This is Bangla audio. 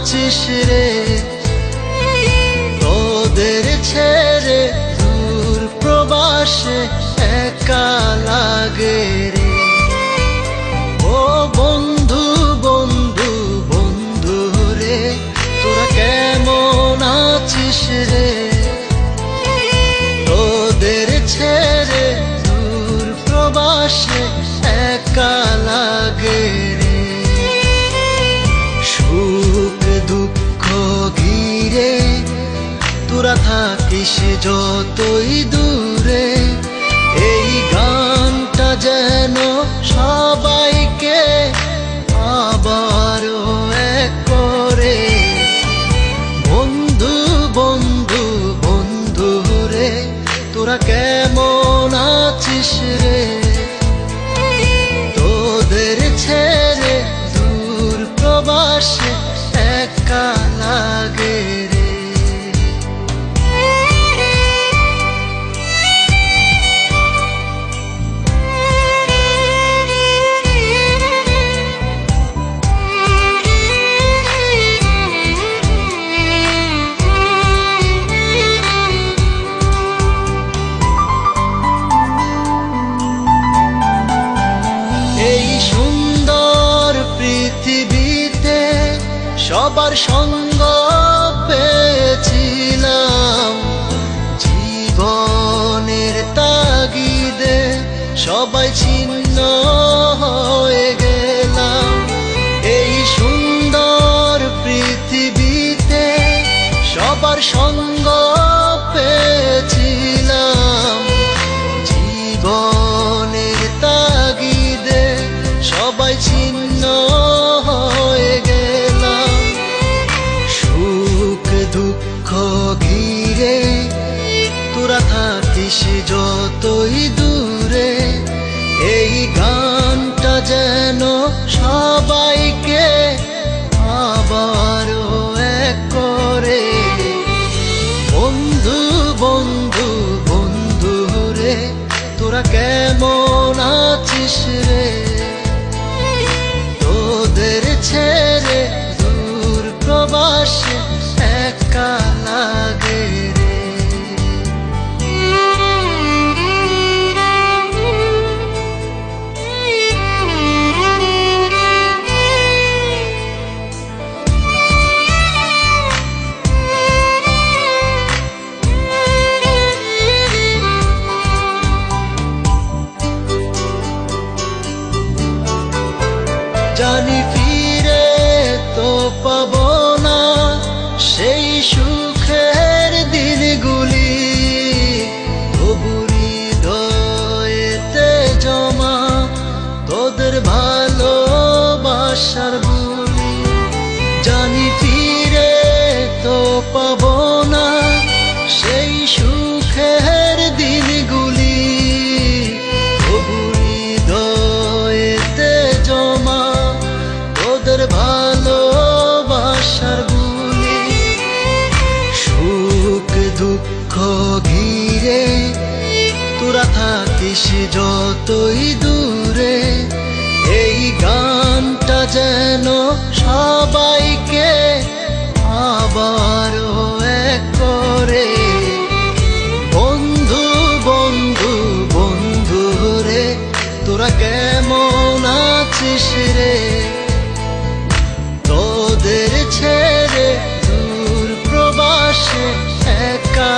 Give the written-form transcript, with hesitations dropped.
আছিস রে, তোদের ছেড়ে দূর প্রবাসে একা লাগে রে। ও বন্ধু বন্ধু বন্ধু রে, তোরা কেমন আছিস রে, তোদের ছেড়ে দূর প্রবাসে একা লাগে রে। সুখ দুঃখ ঘিরে তোরা থাকিস যতই দূরে, এই গানটা যেন সবাইকে আবারও এক করে। বন্ধু বন্ধু বন্ধু রে, তোরা কেমন আছিস রে, তোদের ছেড়ে দূর প্রবাসে একা লাগে রে। এই সুন্দর পৃথিবীতে সবার সঙ্গ পেয়েছিলাম, জীবনের তাগিদে সবাই ছিন্ন হয়ে গেলাম। এই সুন্দর পৃথিবীতে সবার সঙ্গ পেয়েছিলাম, জীবনের তাগিদে সবাই ছিন্ন হয়ে গেলাম। সুখ দুঃখ ঘিরে তোরা থাকিস যতই দূরে, এই গানটা যেন সবাইকে আবারও এক করে। বন্ধু বন্ধু বন্ধু রে, তোরা কেমন আছিস রে, তোদের ছেড়ে দূর প্রবাসে একা লাগে রে। জানি ফিরে তো পাবো না সেই সুখের দিনগুলি, তবু হৃদয়েতে জমা তোদের ভালোবাসার বুলি। জানি ফিরে তো পাবো না সেই সুখের দিনগুলি, তবু হৃদয়েতে জমা তোদের ভালোবাসার বুলি। সুখ দুঃখ ঘিরে তোরা থাকিস যতই দূরে, এই গানটা যেন সবাইকে আবারও এক করে। বন্ধু বন্ধু বন্ধু রে, তোরা কেমন আছিস রে, তোদের ছেড়ে দূর প্রবাসে একা